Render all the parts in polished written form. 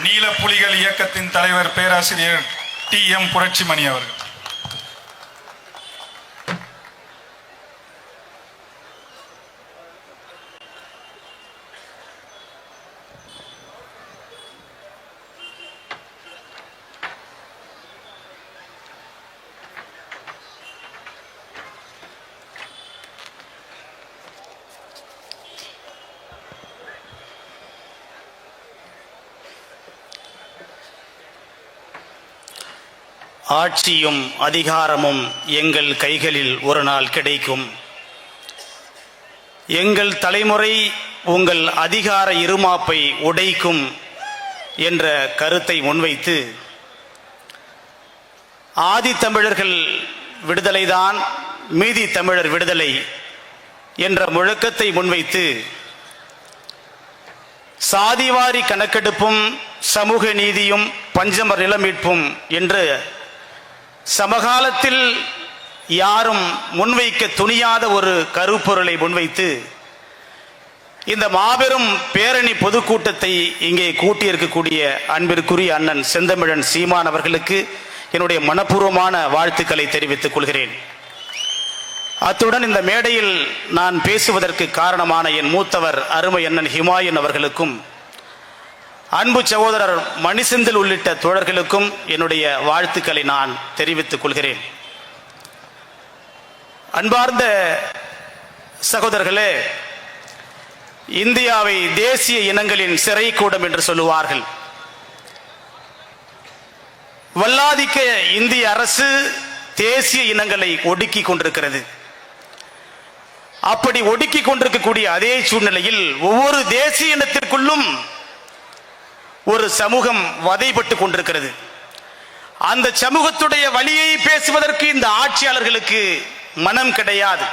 நீல புலிகள் இயக்கத்தின் தலைவர் பேராசிரியர் டி.எம். புரட்சிமணி அவர்கள். ஆட்சியும் அதிகாரமும் எங்கள் கைகளில் ஒரு நாள் கிடைக்கும். எங்கள் தலைமுறை உங்கள் அதிகார இருமாப்பை உடைக்கும் என்ற கருத்தை முன்வைத்து ஆதி தமிழர்கள் விடுதலைதான் மீதி தமிழர் விடுதலை என்ற முழக்கத்தை முன்வைத்து சாதிவாரி கணக்கெடுப்பும் சமூக நீதியும் பஞ்சமர் நில மீட்பும் என்று சமகாலத்தில் யாரும் முன்வைக்க துணியாத ஒரு கருப்பொருளை முன்வைத்து இந்த மாபெரும் பேரணி பொதுக்கூட்டத்தை இங்கே கூட்டியிருக்கக்கூடிய அன்பிற்குரிய அண்ணன் செந்தமிழன் சீமான் அவர்களுக்கு என்னுடைய மனப்பூர்வமான வாழ்த்துக்களை தெரிவித்துக் கொள்கிறேன். அத்துடன் இந்த மேடையில் நான் பேசுவதற்கு காரணமான என் மூத்தவர் அருமை அண்ணன் ஹிமாயன் அவர்களுக்கும் அன்பு சகோதரர் மணிசெந்தில் உள்ளிட்ட தோழர்களுக்கும் என்னுடைய வாழ்த்துக்களை நான் தெரிவித்துக் கொள்கிறேன். அன்பார்ந்த சகோதரர்களே, இந்தியாவை தேசிய இனங்களின் சிறைக்கூடம் என்று சொல்லுவார்கள். வல்லாதிக்க இந்திய அரசு தேசிய இனங்களை ஒடுக்கி கொண்டிருக்கிறது. அப்படி ஒடுக்கி கொண்டிருக்கக்கூடிய அதே சூழ்நிலையில் ஒவ்வொரு தேசிய இனத்திற்குள்ளும் ஒரு சமூகம் வதைப்பட்டு கொண்டிருக்கிறது. அந்த சமூகத்துடைய வழியை பேசுவதற்கு இந்த ஆட்சியாளர்களுக்கு மனம் கிடையாது.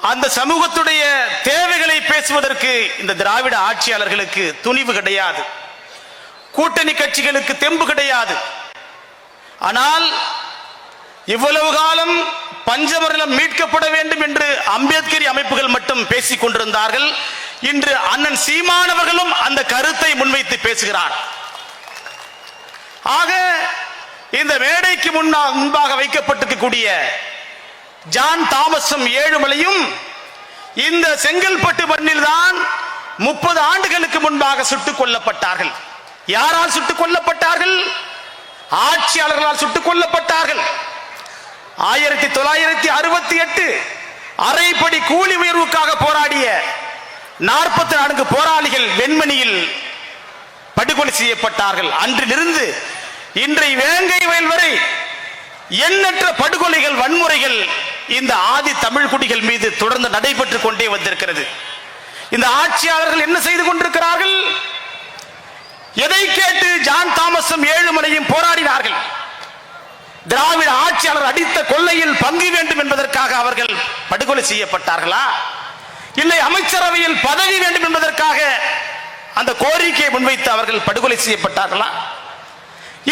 அந்த சமூகத்துடைய தேவைகளை பேசுவதற்கு இந்த திராவிட ஆட்சியாளர்களுக்கு துணிவு கிடையாது. கூட்டணி கட்சிகளுக்கு தெம்பு கிடையாது. ஆனால் இவ்வளவு காலம் பஞ்சமரிலம் மீட்கப்பட வேண்டும் என்று அம்பேத்கரி அமைப்புகள் மட்டும் பேசிக் கொண்டிருந்தார்கள். இன்று அண்ணன் சீமான் அவர்களும் அந்த கருத்தை முன்வைத்து பேசுகிறார். ஆக இந்த மேடைக்கு முன்பாக வைக்கப்பட்டிருக்கக்கூடிய ஜான் தாமஸும் ஏழுமலையும் இந்த செங்கல்பட்டு மண்ணில் தான் 30 ஆண்டுகளுக்கு முன்பாக சுட்டுக் கொல்லப்பட்டார்கள். யாரால் சுட்டுக் கொல்லப்பட்டார்கள்? ஆட்சியாளர்களால் சுட்டுக் கொல்லப்பட்டார்கள். 1968 அரைப்படி கூலி உயர்வுக்காக போராடிய 44 போராளிகள் வெண்மணியில் படுகொலை செய்யப்பட்டார்கள். அன்றிலிருந்து இன்றைய வேங்கை வயல் வரை எண்ணற்ற படுகொலைகள், வன்முறைகள் இந்த ஆதி தமிழ் குடிகள் மீது தொடர்ந்து நடைபெற்றுக் கொண்டே வந்திருக்கிறது. இந்த ஆட்சியாளர்கள் என்ன செய்து கொண்டிருக்கிறார்கள்? எதை கேட்டு ஜான் தாமஸும் ஏழுமலையும் போராடினார்கள்? திராவிட ஆட்சியாளர் அடித்த கொள்ளையில் பங்கு வேண்டும் என்பதற்காக அவர்கள் படுகொலை செய்யப்பட்டார்களா? இல்லை அமைச்சரவையில் பதவி வேண்டும் என்பதற்காக அந்த கோரிக்கையை முன்வைத்து அவர்கள் படுகொலை செய்யப்பட்டார்களா?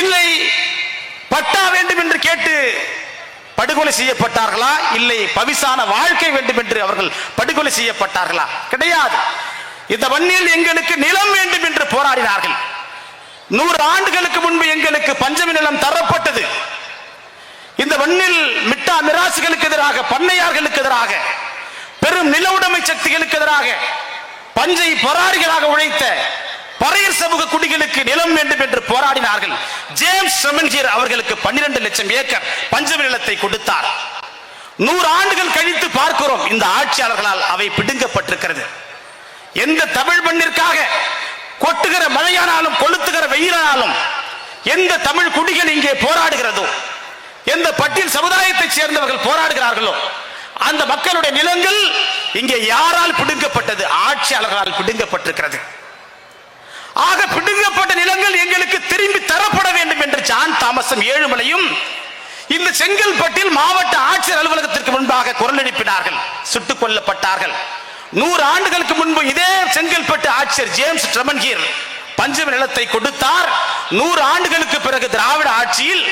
இல்லை பட்டா வேண்டும் என்று கேட்டு படுகொலை செய்யப்பட்டார்களா? இல்லை பவிசான வாழ்க்கை வேண்டும் என்று அவர்கள் படுகொலை செய்யப்பட்டார்களா? கிடையாது. இந்த மண்ணில் எங்களுக்கு நிலம் வேண்டும் என்று போராடினார்கள். 100 ஆண்டுகளுக்கு முன்பு எங்களுக்கு பஞ்சமி நிலம் தரப்பட்டது. இந்த மண்ணில் மிட்டா மிராசுகளுக்கு எதிராக, பண்ணையார்களுக்கு எதிராக, பெரும் நில உடைமை சக்திகளுக்கு எதிராக பஞ்சை போராளிகளாக உழைத்த பறையர் சமூக குடிகளுக்கு நிலம் வேண்டும் என்று போராடினார்கள். ஜேம்ஸ் ட்ரெமன்ஹீர் அவர்களுக்கு 12 லட்சம் ஏக்கர் பஞ்சமி நிலத்தை கொடுத்தார். 100 ஆண்டுகள் கழித்து பார்க்கிறோம், இந்த ஆட்சியாளர்களால் அவை பிடுங்கப்பட்டிருக்கிறது. எந்த தமிழ் மண்ணிற்காக கொட்டுகிற மழையானாலும் கொளுத்துகிற வெயிலானாலும் எந்த தமிழ் குடிகள் இங்கே போராடுகிறதோ, எந்த பட்டியல் சமுதாயத்தைச் சேர்ந்தவர்கள் போராடுகிறார்களோ, அந்த மக்களுடைய நிலங்கள் இங்கே யாரால் பிடுங்கப்பட்டது? ஆட்சியாளர்களால் பிடுங்கப்பட்டிருக்கிறது. ஆக பிடுங்கப்பட்ட நிலங்கள் எங்களுக்கு திரும்பி தரப்பட வேண்டும் என்று ஜான் தாமஸும் ஏழுமலையும் இந்த செங்கல்பட்டில் மாவட்ட ஆட்சியர் அலுவலகத்திற்கு முன்பாக குரல் எழுப்பினார்கள். சுட்டுக் கொல்லப்பட்டார்கள். 100 ஆண்டுகளுக்கு முன்பு இதே செங்கல்பட்டு ஆட்சியர் ஜேம்ஸ் ட்ரெமன்ஹீர் பஞ்சமி நிலத்தை கொடுத்தார். 100 ஆண்டுகளுக்கு பிறகு திராவிட ஆட்சியில்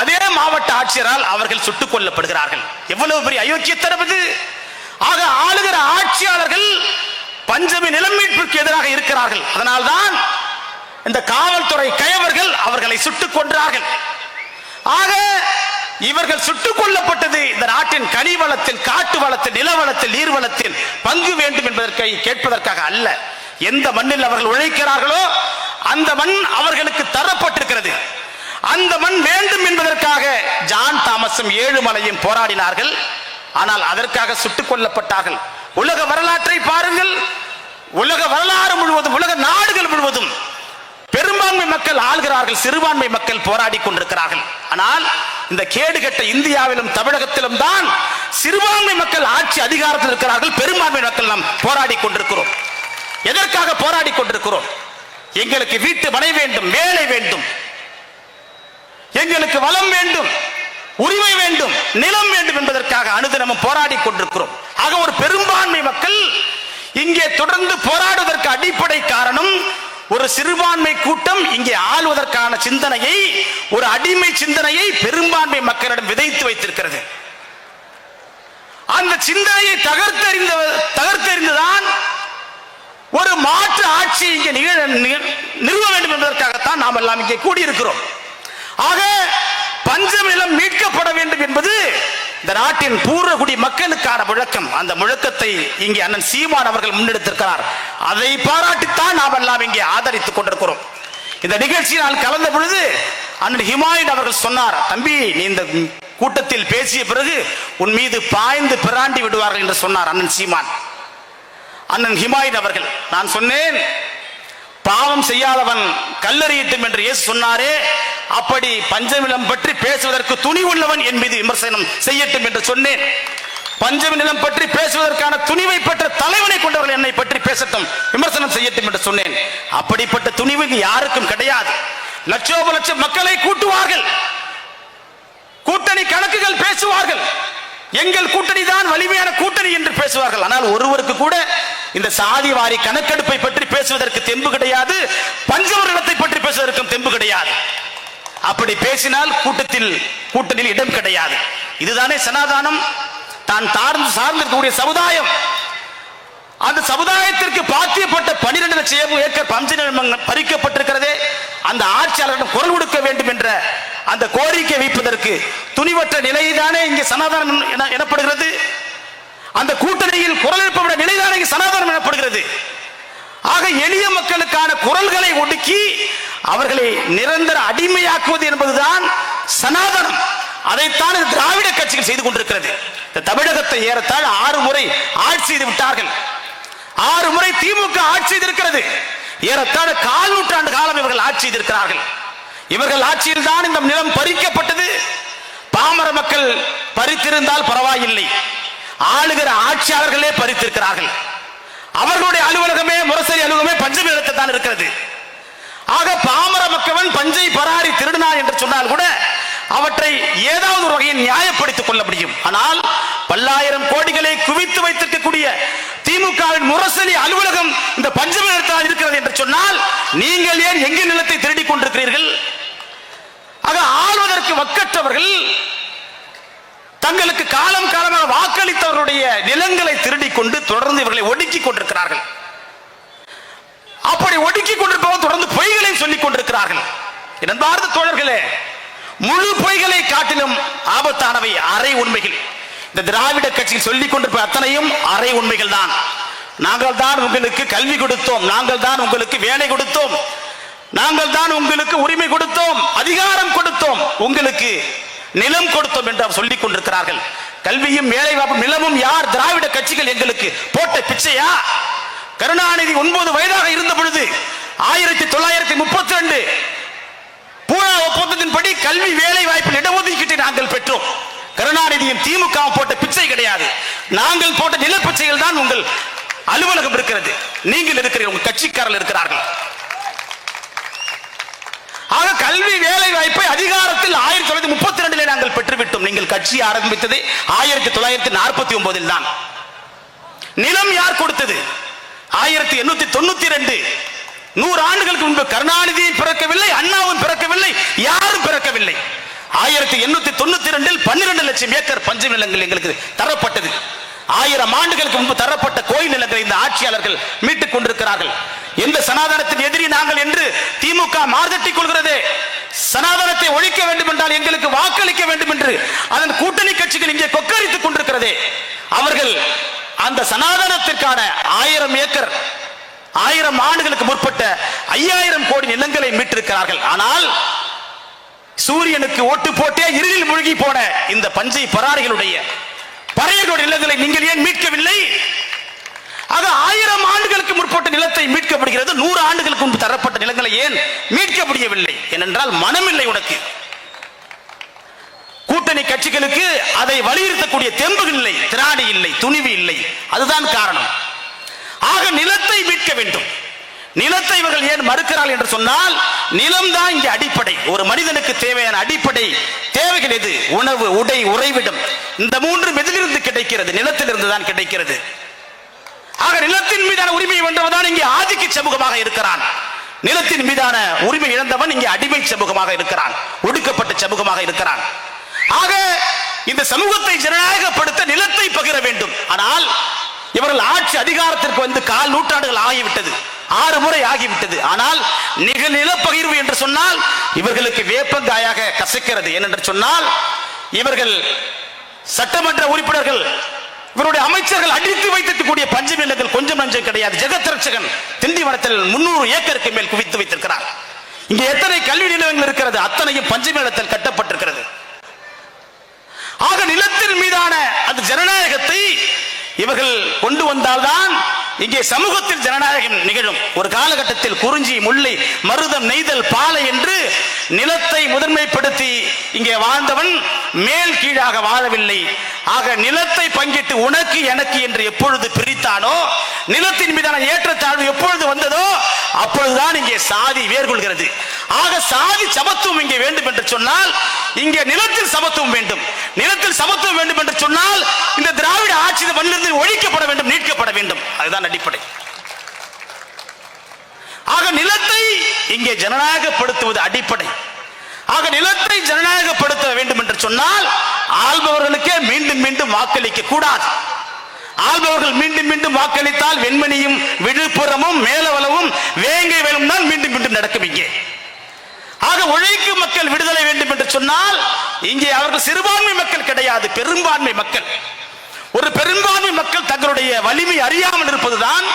அதே மாவட்ட ஆட்சியரால் அவர்கள் சுட்டுக் கொல்லப்படுகிறார்கள். எவ்வளவு பெரிய அயோக்கியத்தனம் இது! ஆக ஆளுகிற ஆட்சியாளர்கள் பஞ்சமி நிலம் மீட்புக்கு எதிராக இருக்கிறார்கள். அதனால்தான் இந்த காவல்துறை கயவர்கள் அவர்களை சுட்டுக் கொன்றார்கள். ஆக இவர்கள் சுட்டுக் கொல்லப்பட்டது இந்த நாட்டின் கனி வளத்தில், காட்டு வளத்தில், நிலவளத்தில், நீர்வளத்தில் பங்கு வேண்டும் என்பதற்கு கேட்பதற்காக அல்ல. எந்த மண்ணில் அவர்கள் உழைக்கிறார்களோ அந்த மண் அவர்களுக்கு தரப்பட்டிருக்கிறது. அந்த மண் வேண்டும் என்பதற்காக ஜான் தாமஸும் ஏழுமலையும் போராடினார்கள். ஆனால் அதற்காக சுட்டுக் கொல்லப்பட்டார்கள். உலக வரலாற்றை பாருங்கள். உலக வரலாறு முழுவதும், உலக நாடுகள் முழுவதும் பெரும்பான்மை மக்கள் ஆள்கிறார்கள், சிறுபான்மை மக்கள் போராடி கொண்டிருக்கிறார்கள். ஆனால் இந்த கேடுகட்ட இந்தியாவிலும் தமிழகத்திலும் தான் சிறுபான்மை மக்கள் ஆட்சி அதிகாரத்தில் இருக்கிறார்கள். பெரும்பான்மை மக்கள் நாம் போராடி கொண்டிருக்கிறோம். எதற்காக போராடி கொண்டிருக்கிறோம்? எங்களுக்கு வீட்டு மனை வேண்டும், வேலை வேண்டும், எங்களுக்கு வளம் வேண்டும், உரிமை வேண்டும், நிலம் வேண்டும் என்பதற்காக அனுதினமும் போராடி கொண்டிருக்கிறோம். ஆக ஒரு பெரும்பான்மை மக்கள் இங்கே தொடர்ந்து போராடுவதற்கு அடிப்படை காரணம், ஒரு சிறுபான்மை கூட்டம் இங்கே ஆள்வதற்கான சிந்தனையை, ஒரு அடிமை சிந்தனையை பெரும்பான்மை மக்களிடம் விதைத்து வைத்திருக்கிறது. அந்த சிந்தனையை தகர்த்தெறிந்துதான் ஒரு மாற்று ஆட்சி இங்கே நிறுவ வேண்டும் என்பதற்காகத்தான் நாம் எல்லாம் இங்கே கூடியிருக்கிறோம். ஆக பஞ்சம் நிலம் மீட்கப்பட வேண்டும் என்பது இந்த நாட்டின் பூர்வகுடி மக்களுக்கான முழக்கம். அந்த முழக்கத்தை இங்கே அண்ணன் சீமான் அவர்கள் முன்னெடுத்திருக்கிறார். அதை பாராட்டித்தான் நாம் எல்லாம் இங்கே ஆதரித்துக் கொண்டிருக்கிறோம். இந்த நிகழ்ச்சியில் நான் கலந்த பொழுது அண்ணன் ஹிமாயின் அவர்கள் சொன்னார், தம்பி நீ இந்த கூட்டத்தில் பேசிய பிறகு உன் மீது பாய்ந்து பிராண்டி விடுவார்கள் என்று சொன்னார் அண்ணன் சீமான். அண்ணன் ஹிமாயின் அவர்கள், நான் சொன்னேன் பாவம் செய்யாதவன் கல்லறியட்டும் என்று இயேசு சொன்னாரே, அப்படி பஞ்சமிலம் பற்றி பேசுவதற்கு துணி உள்ளவன் என் மீது விமர்சனம் செய்யட்டும் என்று சொன்னேன். பஞ்சமிலம் பற்றி பேசுவதற்கான துணிவை பெற்ற தலைவனை கொண்டவர்கள் என்னை பற்றி பேசட்டும், விமர்சனம் செய்யட்டும் என்று சொன்னேன். அப்படிப்பட்ட துணிவு யாருக்கும் கிடையாது. லட்சோப லட்சம் மக்களை கூட்டுவார்கள், கூட்டணி கணக்குகள் பேசுவார்கள், எங்கள் கூட்டணி தான் வலிமையான கூட்டணி என்று பேசுவார்கள். ஆனால் ஒருவருக்கு கூட இந்த சாதி வாரி கணக்கெடுப்பை பற்றி பேசுவதற்கு தெம்பு கிடையாது, பஞ்சவர்ணத்தை பற்றி பேசுவதற்கும் தெம்பு கிடையாது. அப்படி பேசினால் கூட்டணியில் இடம் கிடையாது. இதுதானே சனாதானம், தான் சார்ந்திருக்கக்கூடிய சமுதாயம். அந்த சமுதாயத்திற்கு பாத்தியப்பட்ட 12 லட்சம் ஏக்கர் பஞ்ச நிலம் பறிக்கப்பட்டிருக்கிறதே, அந்த ஆட்சியாளரிடம் குரல் கொடுக்க வேண்டும் என்ற அந்த கோரிக்கை வைப்பதற்கு துணிவற்ற நிலைதானே இங்கே சனாதானம் எனப்படுகிறது. அந்த கூட்டணியில் குரல் எழுப்பப்பட நிலைதானே இங்கே சனாதானம் எனப்படுகிறது. ஆக எளிய மக்களுக்கான குரல்களை ஒடுக்கி அவர்களை நிரந்தர அடிமையாக்குவது என்பதுதான் சனாதனம். அதைத்தான் திராவிட கட்சிகள் செய்து கொண்டிருக்கிறது. இந்த தமிழகத்தை ஏறத்தாழ 6 முறை ஆட்சி செய்து விட்டார்கள். 6 முறை திமுக ஆட்சி செய்திருக்கிறது. ஏறத்தாழ 1/4 நூற்றாண்டு காலம் இவர்கள் ஆட்சி செய்திருக்கிறார்கள். இவர்கள் ஆட்சியில் தான் இந்த நிலம் பறிக்கப்பட்டது. பாமர மக்கள் பறித்திருந்தால் பரவாயில்லை, ஆளுகிற ஆட்சியாளர்களே பறித்திருக்கிறார்கள். அவர்களுடைய அலுவலகமே, முரசரி அலுவலகமே பஞ்சமி நிலத்தில் தான் இருக்கிறது. ஆக பாமர மக்கவன் பஞ்சை பராரி திருடினான் என்று சொன்னால் கூட அவற்றை ஏதாவது ஒரு வகையில் நியாயப்படுத்திக் கொள்ள முடியும். ஆனால் பல்லாயிரம் கோடிகளை குவித்து வைத்திருக்கக்கூடிய திமுகவின் முரசொலி அலுவலகம் இந்த பஞ்சமி நிலத்தில் இருக்கிறது என்று சொன்னால் நீங்கள் ஏன் எங்கள் நிலத்தை திருடிக் கொண்டிருக்கிறீர்கள்? ஆக ஆள்வதற்கு வக்கற்றவர்கள் தங்களுக்கு காலம் காலமாக வாக்களித்தவருடைய நிலங்களை திருடிக் கொண்டு தொடர்ந்து இவர்களை ஒடுக்கிக் கொண்டிருக்கிறார்கள். அப்படி ஒடுக்கிக் கொண்டிருப்பவர் தொடர்ந்து பொய்களை சொல்லிக் கொண்டிருக்கிறார்கள். என்பார்ந்த தோழர்களே, முழு பொய்களை காட்டிலும் ஆபத்தானவை அரை உண்மைகள். இந்த திராவிட கட்சியில் சொல்லிக் கொண்டிருப்ப அத்தனையும் அரை உண்மைகள் தான். நாங்கள் தான் உங்களுக்கு கல்வி கொடுத்தோம், நாங்கள் தான் உங்களுக்கு வேலை கொடுத்தோம், நாங்கள் தான் உங்களுக்கு உரிமை கொடுத்தோம், அதிகாரம் கொடுத்தோம், உங்களுக்கு நிலம் கொடுத்தோம் என்று அவர் சொல்லிக் கொண்டிருக்கிறார்கள். கல்வியும் வேலை வாய்ப்பும் நிலமும் யார்? திராவிட கட்சிகள் எங்களுக்கு போட்ட பிச்சையா? கருணாநிதி 9 வயதாக இருந்த பொழுது 1932 பூனா ஒப்பந்தத்தின்படி கல்வி வேலை வாய்ப்பில் இடஒதுக்கீட்டை நாங்கள் பெற்றோம். கருணாநிதியும் திமுக போட்ட பிச்சை கிடையாது. நாங்கள் போட்ட நில பிச்சைகள் தான் உங்கள் அலுவலகம் இருக்கிறது, நீங்கள் இருக்கிறீர்கள், உங்கள் கட்சிக்காரர்கள் இருக்கிறார்கள். ஆக கல்வி வேலை வாய்ப்பை அதிகாரத்தில் 1932 நாங்கள் பெற்றுவிட்டோம். நீங்கள் கட்சி ஆரம்பித்தது 1949 தான். நிலம் யார் கொடுத்தது? 1892, 100 ஆண்டுகளுக்கு முன்பு. கருணாநிதி பிறக்கவில்லை, அண்ணாவும் பிறக்கவில்லை, யாரும் பிறக்கவில்லை. 1892 12 லட்சம் ஏக்கர் பஞ்ச நிலங்கள் எங்களுக்கு தரப்பட்டது. 1000 ஆண்டுகளுக்கு முன்பு தரப்பட்ட கோயில் நிலங்களை இந்த ஆட்சியாளர்கள் மீட்டுக் கொண்டிருக்கிறார்கள். எந்த சனாதனத்தின் எதிரி நாங்கள் என்று திமுக மார்தட்டிக் கொள்கிறது. சனாதனத்தை ஒழிக்க வேண்டும் என்றால் எங்களுக்கு வாக்களிக்க வேண்டும் என்று அதன் கூட்டணி கட்சிகள் இங்கே கொக்கரித்துக் கொண்டிருக்கிறதே. அவர்கள் அந்த சனாதனத்திற்கான 1000 ஏக்கர் 1000 ஆண்டுகளுக்கு முற்பட்ட 5000 கோடி நிலங்களை மீட்டிருக்கிறார்கள். ஆனால் சூரியனுக்கு ஓட்டு போட்டே இருளில் மூழ்கி போன இந்த பஞ்சை பராரிகளுடைய பறையர்களுடைய நிலங்களை நீங்கள் ஏன் மீட்கவில்லை? ஆக 1000 ஆண்டுகளுக்கு முற்பட்ட நிலத்தை மீட்கப்படுகிறது, 100 ஆண்டுகளுக்கு முன்பு தரப்பட்ட நிலங்களை ஏன் மீட்க முடியவில்லை? ஏனென்றால் மனமில்லை உனக்கு. கூட்டணி கட்சிகளுக்கு அதை வலியுறுத்தக்கூடிய தெம்புகள் இல்லை, திராணி இல்லை, துணிவு இல்லை. அதுதான் காரணம். ஆக நிலத்தை மீட்க வேண்டும். நிலத்தை இவர்கள் ஏன் மறுக்கிறார்கள் என்று சொன்னால், நிலம்தான் இங்கே அடிப்படை. ஒரு மனிதனுக்கு தேவையான அடிப்படை தேவைகள் எது? உணவு, உடை, உறைவிடம். இந்த 3 எதிலிருந்து கிடைக்கிறது? நிலத்திலிருந்து தான் கிடைக்கிறது. ஆக நிலத்தின் மீதான உரிமை வென்றவன் இங்கே ஆதிக்க சமூகமாக இருக்கிறான். நிலத்தின் மீதான உரிமை இழந்தவன் இங்கே அடிமை சமூகமாக இருக்கிறான், ஒடுக்கப்பட்ட சமூகமாக இருக்கிறான். ஆக இந்த சமூகத்தை ஜனநாயகப்படுத்த நிலத்தை பகிர வேண்டும். ஆனால் இவர்கள் ஆட்சி அதிகாரத்திற்கு வந்து 1/4 நூற்றாண்டுகள் ஆகிவிட்டது, 6 முறை ஆகிவிட்டது. ஆனால் நில பகிர்வு என்று சொன்னால் இவர்களுக்கு வேப்பங்காயாக கசக்கிறது. ஏனென்று சொன்னால் இவர்கள் சட்டமன்ற உறுப்பினர்கள், இவருடைய அமைச்சர்கள் அடித்து வைத்திருக்கக்கூடிய பஞ்ச நிலங்கள் கொஞ்சம் நஞ்சம் கிடையாது. ஜெகத்ரட்சகன் திண்டிவனத்தில் 300 ஏக்கருக்கு மேல் குவித்து வைத்திருக்கிறார். இங்கே எத்தனை கல்வி நிலையங்கள் இருக்கிறது? அத்தனையும் பஞ்ச நிலத்தில் கட்டப்பட்டிருக்கிறது. ஆக நிலத்தின் மீதான அந்த ஜனநாயகத்தை இவர்கள் கொண்டு வந்தால்தான் இங்கே சமூகத்தில் ஜனநாயகம் நிகழும். ஒரு காலகட்டத்தில் குறிஞ்சி, முல்லை, மருதம், நெய்தல், பாலை என்று நிலத்தை முதன்மைப்படுத்தி இங்கே வாழ்ந்தவன் மேல் கீழாக வாழவில்லை. ஆக நிலத்தை பங்கிட்டு உனக்கு எனக்கு என்று எப்பொழுது பிரித்தானோ, நிலத்தின் மீதான ஏற்றத்தாழ்வு எப்பொழுது வந்ததோ அப்பொழுதுதான் இங்கே சாதி வேர்கொள்கிறது. ஆக சாதி சமத்துவம் இங்கே வேண்டும் என்று சொன்னால் இங்கே நிலத்தில் சமத்துவம் வேண்டும். நிலத்தில் சமத்துவம் வேண்டும் என்று சொன்னால் இந்த திராவிட ஆட்சி மண்ணிலிருந்து ஒழிக்கப்பட வேண்டும், நீக்கப்பட வேண்டும். அதுதான் அடிப்படை. ஆக நிலத்தை இங்கே ஜனநாயகப்படுத்துவது அடிப்படை. ஆக நிலத்தை ஜனநாயகப்படுத்த வேண்டும் என்று சொன்னால் ஆள்பவர்களுக்கே மீண்டும் மீண்டும் வாக்களிக்க கூடாது. ஆள்பவர்கள் மீண்டும் மீண்டும் வாக்களித்தால் வெண்மணியும் விழுப்புரமும் மேலவளவும் வேங்கை வேலும் தான் மீண்டும் மீண்டும் நடக்கும். இங்கே ஆக உழைக்கும் மக்கள் விடுதலை வேண்டும் என்று சொன்னால் இங்கே அவர்கள் சிறுபான்மை மக்கள் கிடையாது, பெரும்பான்மை மக்கள். ஒரு பெரும்பான்மை மக்கள் தங்களுடைய வலிமை அறியாமல் இருப்பதுதான்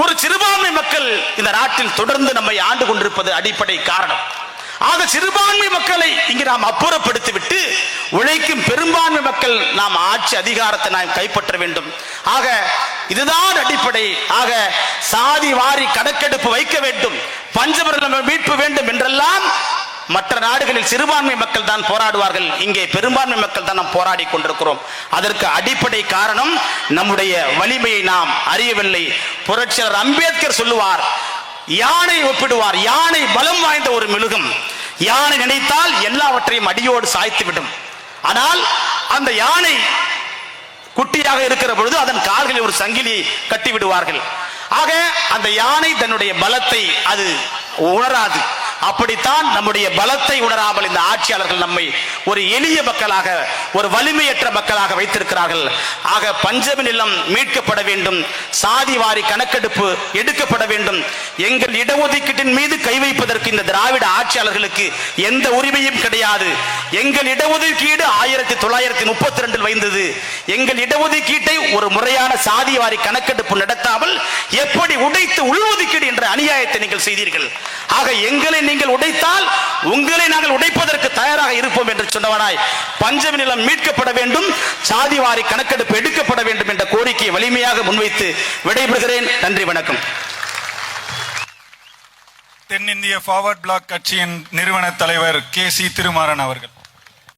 ஒரு சிறுபான்மை மக்கள் இந்த நாட்டில் தொடர்ந்து நம்மை ஆண்டு கொண்டிருப்பது அடிப்படை காரணம். ஆக சிறுபான்மை மக்களை இங்கு நாம் அப்புறப்படுத்திவிட்டு உழைக்கும் பெரும்பான்மை மக்கள் நாம் ஆட்சி அதிகாரத்தை நாம் கைப்பற்ற வேண்டும். ஆக இதுதான் அடிப்படை. ஆக சாதி வாரி கணக்கெடுப்பு வைக்க வேண்டும், பஞ்சமர்களை மீட்பு வேண்டும் என்றெல்லாம் மற்ற நாடுகளில் சிறுபான்மை மக்கள் தான் போராடுவார்கள். இங்கே பெரும்பான்மை மக்கள் தான் நாம் போராடி கொண்டிருக்கிறோம். அதற்கு அடிப்படை காரணம் நம்முடைய வலிமையை நாம் அறியவில்லை. புரட்சியாளர் அம்பேத்கர் சொல்லுவார், யானை ஒப்பிடுவார், யானை பலம் வாய்ந்த ஒரு மிருகம். யானை நினைத்தால் எல்லாவற்றையும் அடியோடு சாய்த்து விடும். ஆனால் அந்த யானை குட்டியாக இருக்கிற பொழுது அதன் கால்களில் ஒரு சங்கிலி கட்டி விடுவார்கள். ஆக அந்த யானை தன்னுடைய பலத்தை அது உணராது. அப்படித்தான் நம்முடைய பலத்தை உணராமல் இந்த ஆட்சியாளர்கள் நம்மை ஒரு எளிய மக்களாக, ஒரு வலிமையற்ற மக்களாக வைத்திருக்கிறார்கள். ஆக பஞ்சமி நிலம் மீட்கப்பட வேண்டும், சாதி வாரி கணக்கெடுப்பு எடுக்கப்பட வேண்டும். எங்கள் இடஒதுக்கீட்டின் மீது கை வைப்பதற்கு இந்த திராவிட ஆட்சியாளர்களுக்கு எந்த உரிமையும் கிடையாது. எங்கள் இடஒதுக்கீடு 1932 வைந்தது. எங்கள் இடஒதுக்கீட்டை ஒரு முறையான சாதி வாரி கணக்கெடுப்பு நடத்தாமல் எப்படி உடைத்து உள்ஒதுக்கீடு என்ற அநியாயத்தை நீங்கள் செய்தீர்கள். ஆக எங்களை நீங்கள் உடைத்தால் உங்களை நாங்கள் உடைப்பதற்கு தயாராக இருப்போம் என்று சொன்னவனாய் பஞ்சமி நிலம் மீட்கப்பட வேண்டும், சாதி வாரி கணக்கெடுப்பு எடுக்கப்பட வேண்டும் என்ற கோரிக்கையை வலிமையாக முன்வைத்து விடைபெறுகிறேன். நன்றி, வணக்கம். தென்னிந்திய ஃபார்வர்ட் பிளாக் கட்சியின் நிறுவன தலைவர் KC திருமாறன் அவர்கள்.